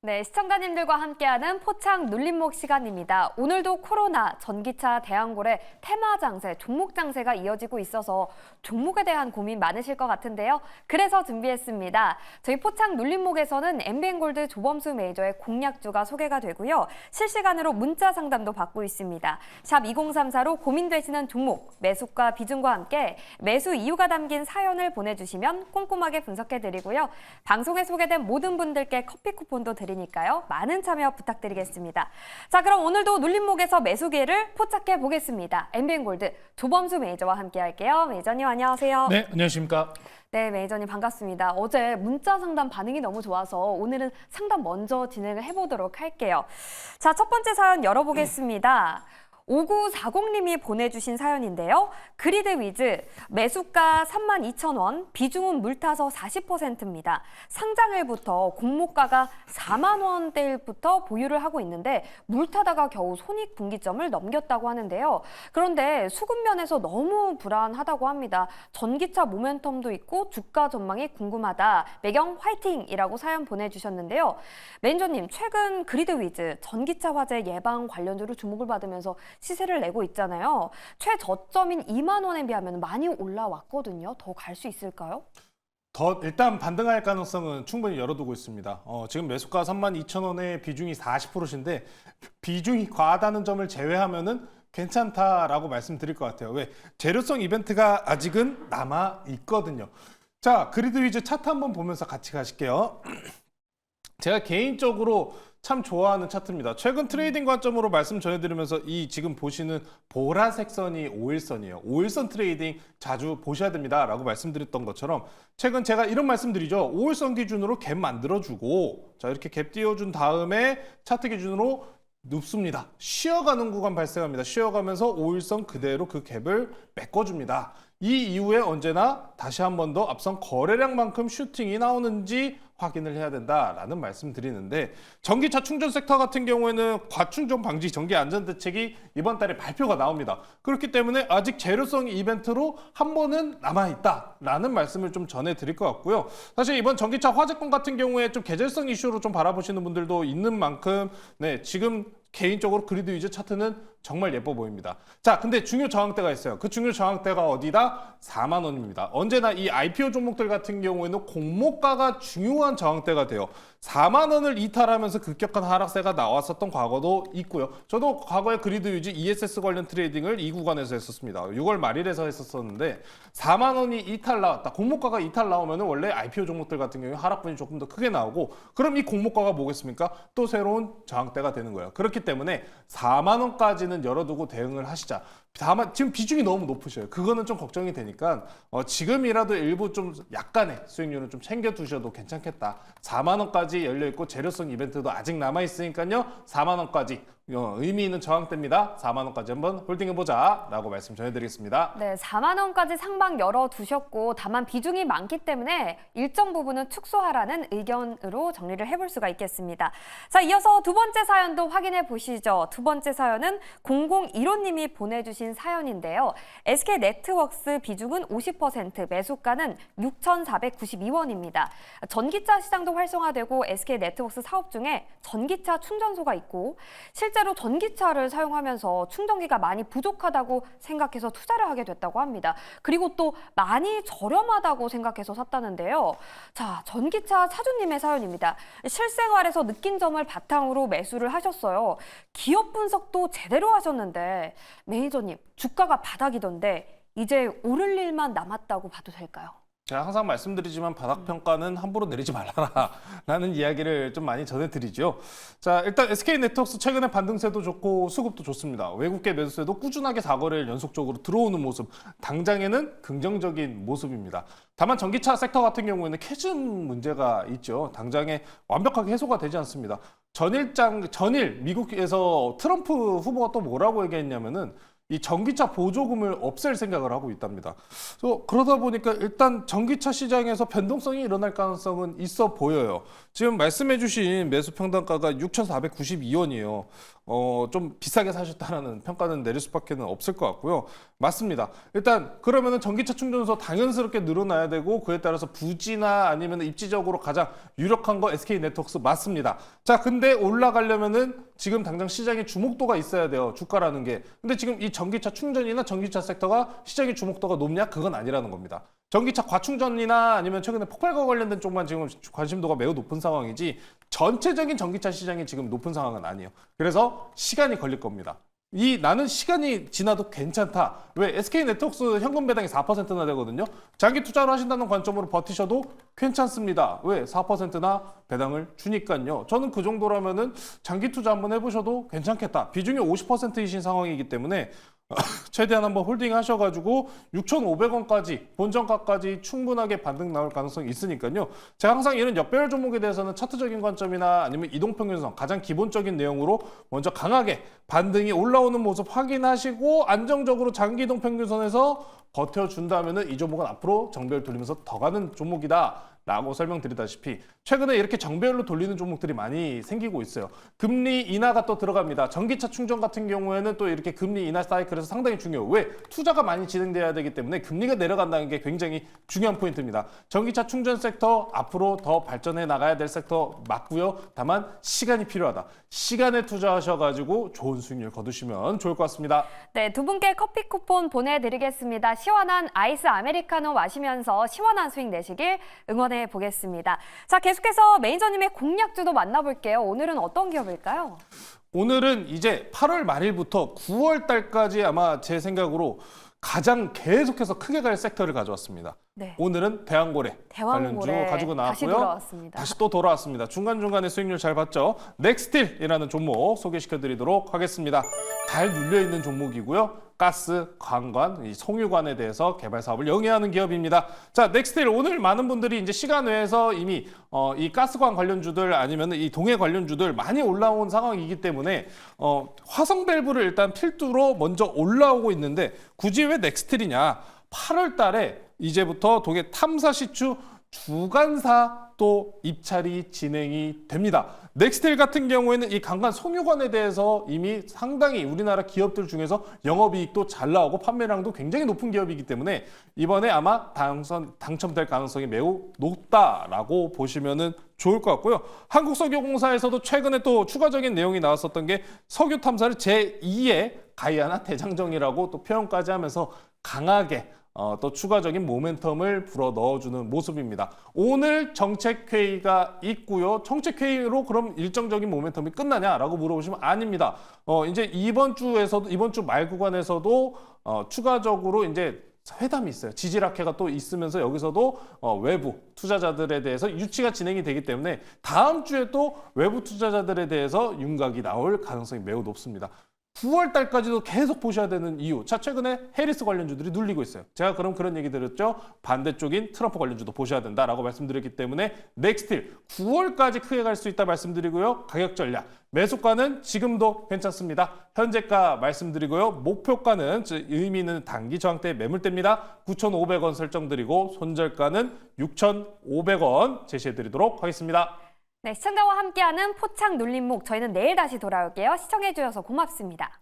네, 시청자님들과 함께하는 포착 눌림목 시간입니다. 오늘도 코로나, 전기차, 대왕고래, 테마 장세, 종목 장세가 이어지고 있어서 종목에 대한 고민 많으실 것 같은데요. 그래서 준비했습니다. 저희 포착 눌림목에서는 엠비엔골드 조범수 메이저의 공략주가 소개가 되고요. 실시간으로 문자 상담도 받고 있습니다. 샵 2034로 고민되시는 종목, 매수가 비중과 함께 매수 이유가 담긴 사연을 보내주시면 꼼꼼하게 분석해드리고요. 방송에 소개된 모든 분들께 커피 쿠폰도 드리니까요. 많은 참여 부탁드리겠습니다. 자, 그럼 오늘도 눌림목에서 매수 기회를 포착해 보겠습니다. 엠비엔골드 조범수 메이저와 함께 할게요. 메이저님 안녕하세요. 네, 안녕하십니까. 네, 메이저님 반갑습니다. 어제 문자 상담 반응이 너무 좋아서 오늘은 상담 먼저 진행을 해보도록 할게요. 자, 첫 번째 사연 열어보겠습니다. 5940님이 보내주신 사연인데요. 그리드 위즈, 매수가 32,000원, 비중은 물타서 40%입니다. 상장일부터 공모가가 4만 원대부터 보유를 하고 있는데 물타다가 겨우 손익분기점을 넘겼다고 하는데요. 그런데 수급면에서 너무 불안하다고 합니다. 전기차 모멘텀도 있고 주가 전망이 궁금하다. 매경 화이팅이라고 사연 보내주셨는데요. 매니저님, 최근 그리드 위즈, 전기차 화재 예방 관련주로 주목을 받으면서 시세를 내고 있잖아요. 최저점인 2만 원에 비하면 많이 올라왔거든요. 더 갈 수 있을까요? 일단 반등할 가능성은 충분히 열어두고 있습니다. 지금 매수가 32,000원에 비중이 40%인데 비중이 과하다는 점을 제외하면은 괜찮다라고 말씀드릴 것 같아요. 왜? 재료성 이벤트가 아직은 남아 있거든요. 자, 그리드 위즈 차트 한번 보면서 같이 가실게요. 제가 개인적으로 참 좋아하는 차트입니다. 최근 트레이딩 관점으로 말씀 전해드리면서 이 지금 보시는 보라색 선이 5일선이에요. 5일선 트레이딩 자주 보셔야 됩니다. 라고 말씀드렸던 것처럼 최근 제가 이런 말씀드리죠. 5일선 기준으로 갭 만들어주고 자 이렇게 갭 띄워준 다음에 차트 기준으로 눕습니다. 쉬어가는 구간 발생합니다. 쉬어가면서 5일선 그대로 그 갭을 메꿔줍니다. 이 이후에 언제나 다시 한 번 더 앞선 거래량만큼 슈팅이 나오는지 확인을 해야 된다라는 말씀 드리는데 전기차 충전 섹터 같은 경우에는 과충전 방지 전기 안전 대책이 이번 달에 발표가 나옵니다. 그렇기 때문에 아직 재료성 이벤트로 한 번은 남아있다라는 말씀을 좀 전해드릴 것 같고요. 사실 이번 전기차 화재건 같은 경우에 좀 계절성 이슈로 좀 바라보시는 분들도 있는 만큼 네, 지금 개인적으로 그리드 위즈 차트는 정말 예뻐 보입니다. 자, 근데 중요 저항대가 있어요. 그 중요 저항대가 어디다? 4만 원입니다. 언제나 이 IPO 종목들 같은 경우에는 공모가가 중요한 저항대가 돼요. 4만 원을 이탈하면서 급격한 하락세가 나왔었던 과거도 있고요. 저도 과거에 그리드 위즈 ESS 관련 트레이딩을 이 구간에서 했었습니다. 6월 말일에서 했었는데 4만 원이 이탈 나왔다. 공모가가 이탈 나오면 원래 IPO 종목들 같은 경우에 하락분이 조금 더 크게 나오고 그럼 이 공모가가 뭐겠습니까? 또 새로운 저항대가 되는 거예요. 그렇기 때문에 4만 원까지는 열어두고 대응을 하시자. 다만 지금 비중이 너무 높으셔요. 그거는 좀 걱정이 되니까 지금이라도 일부 좀 약간의 수익률은 좀 챙겨두셔도 괜찮겠다. 4만 원까지 열려있고 재료성 이벤트도 아직 남아있으니까요. 4만 원까지 의미 있는 저항대입니다. 4만 원까지 한번 홀딩해보자 라고 말씀 전해드리겠습니다. 네, 4만 원까지 상방 열어두셨고 다만 비중이 많기 때문에 일정 부분은 축소하라는 의견으로 정리를 해볼 수가 있겠습니다. 자, 이어서 두 번째 사연도 확인해 보시죠. 두 번째 사연은 0015님이 보내주신 사연인데요. SK네트웍스 비중은 50%, 매수가는 6,492원입니다. 전기차 시장도 활성화되고 SK네트웍스 사업 중에 전기차 충전소가 있고 실제로 전기차를 사용하면서 충전기가 많이 부족하다고 생각해서 투자를 하게 됐다고 합니다. 그리고 또 많이 저렴하다고 생각해서 샀다는데요. 자, 전기차 차주님의 사연입니다. 실생활에서 느낀 점을 바탕으로 매수를 하셨어요. 기업 분석도 제대로 하셨는데 매니저님, 주가가 바닥이던데 이제 오를 일만 남았다고 봐도 될까요? 제가 항상 말씀드리지만 바닥평가는 함부로 내리지 말아라 라는 이야기를 좀 많이 전해드리죠. 자, 일단 SK네트웍스 최근에 반등세도 좋고 수급도 좋습니다. 외국계 매수세도 꾸준하게 4거래일 연속적으로 들어오는 모습, 당장에는 긍정적인 모습입니다. 다만 전기차 섹터 같은 경우에는 캐즘 문제가 있죠. 당장에 완벽하게 해소가 되지 않습니다. 전일 미국에서 트럼프 후보가 또 뭐라고 얘기했냐면은 이 전기차 보조금을 없앨 생각을 하고 있답니다. 그러다 보니까 일단 전기차 시장에서 변동성이 일어날 가능성은 있어 보여요. 지금 말씀해주신 매수 평단가가 6,492원이에요. 좀 비싸게 사셨다라는 평가는 내릴 수밖에 없을 것 같고요. 맞습니다. 일단 그러면은 전기차 충전소 당연스럽게 늘어나야 되고 그에 따라서 부지나 아니면 입지적으로 가장 유력한 거 SK네트워크스 맞습니다. 자, 근데 올라가려면은 지금 당장 시장에 주목도가 있어야 돼요. 주가라는 게. 근데 지금 이 전기차 충전이나 전기차 섹터가 시장의 주목도가 높냐? 그건 아니라는 겁니다. 전기차 과충전이나 아니면 최근에 폭발과 관련된 쪽만 지금 관심도가 매우 높은 상황이지 전체적인 전기차 시장이 지금 높은 상황은 아니에요. 그래서 시간이 걸릴 겁니다. 나는 시간이 지나도 괜찮다. 왜? SK네트워크스 현금 배당이 4%나 되거든요. 장기 투자를 하신다는 관점으로 버티셔도 괜찮습니다. 왜? 4%나 배당을 주니까요. 저는 그 정도라면은 장기 투자 한번 해보셔도 괜찮겠다. 비중이 50%이신 상황이기 때문에 최대한 한번 홀딩 하셔가지고 6,500원까지 본전가까지 충분하게 반등 나올 가능성이 있으니까요. 제가 항상 이런 역배열 종목에 대해서는 차트적인 관점이나 아니면 이동평균선 가장 기본적인 내용으로 먼저 강하게 반등이 올라오는 모습 확인하시고 안정적으로 장기 이동평균선에서 버텨준다면 이 종목은 앞으로 정배열 돌리면서 더 가는 종목이다. 라고 설명드리다시피 최근에 이렇게 정배열로 돌리는 종목들이 많이 생기고 있어요. 금리 인하가 또 들어갑니다. 전기차 충전 같은 경우에는 또 이렇게 금리 인하 사이클에서 상당히 중요해요. 왜? 투자가 많이 진행돼야 되기 때문에 금리가 내려간다는 게 굉장히 중요한 포인트입니다. 전기차 충전 섹터 앞으로 더 발전해 나가야 될 섹터 맞고요. 다만 시간이 필요하다. 시간에 투자하셔가지고 좋은 수익률 거두시면 좋을 것 같습니다. 네, 두 분께 커피 쿠폰 보내드리겠습니다. 시원한 아이스 아메리카노 마시면서 시원한 수익 내시길 응원해 보겠습니다. 자, 계속해서 매니저님의 공략주도 만나볼게요. 오늘은 어떤 기업일까요? 오늘은 이제 8월 말일부터 9월 달까지 아마 제 생각으로 가장 계속해서 크게 갈 섹터를 가져왔습니다. 네. 오늘은 대왕고래 관련주 가지고 다시 나왔고요. 돌아왔습니다. 다시 또 돌아왔습니다. 중간중간에 수익률 잘 봤죠? 넥스틸이라는 종목 소개시켜드리도록 하겠습니다. 잘 눌려있는 종목이고요. 가스, 관관, 이 송유관에 대해서 개발 사업을 영위하는 기업입니다. 자, 넥스틸 오늘 많은 분들이 이제 시간 외에서 이미 이 가스관 관련주들 아니면 이 동해 관련주들 많이 올라온 상황이기 때문에 화성 밸브를 일단 필두로 먼저 올라오고 있는데 굳이 왜 넥스틸이냐? 8월 달에 이제부터 동해 탐사 시추 주간사 또 입찰이 진행이 됩니다. 넥스틸 같은 경우에는 이 강간 송유관에 대해서 이미 상당히 우리나라 기업들 중에서 영업이익도 잘 나오고 판매량도 굉장히 높은 기업이기 때문에 이번에 아마 당첨될 가능성이 매우 높다라고 보시면 좋을 것 같고요. 한국석유공사에서도 최근에 또 추가적인 내용이 나왔었던 게 석유 탐사를 제2의 가이아나 대장정이라고 또 표현까지 하면서 강하게 또 추가적인 모멘텀을 불어 넣어주는 모습입니다. 오늘 정책회의가 있고요. 정책회의로 그럼 일정적인 모멘텀이 끝나냐라고 물어보시면 아닙니다. 이제 이번 주 말 구간에서도 추가적으로 이제 회담이 있어요. 지지락회가 또 있으면서 여기서도 외부 투자자들에 대해서 유치가 진행이 되기 때문에 다음 주에 또 외부 투자자들에 대해서 윤곽이 나올 가능성이 매우 높습니다. 9월 달까지도 계속 보셔야 되는 이유. 자, 최근에 해리스 관련주들이 눌리고 있어요. 제가 그런 얘기 드렸죠. 반대쪽인 트럼프 관련주도 보셔야 된다라고 말씀드렸기 때문에 넥스틸 9월까지 크게 갈 수 있다 말씀드리고요. 가격 전략. 매수가는 지금도 괜찮습니다. 현재가 말씀드리고요. 목표가는 의미는 단기 저항대 매물대입니다. 9,500원 설정드리고 손절가는 6,500원 제시해드리도록 하겠습니다. 네, 시청자와 함께하는 포착 눌림목 저희는 내일 다시 돌아올게요. 시청해주셔서 고맙습니다.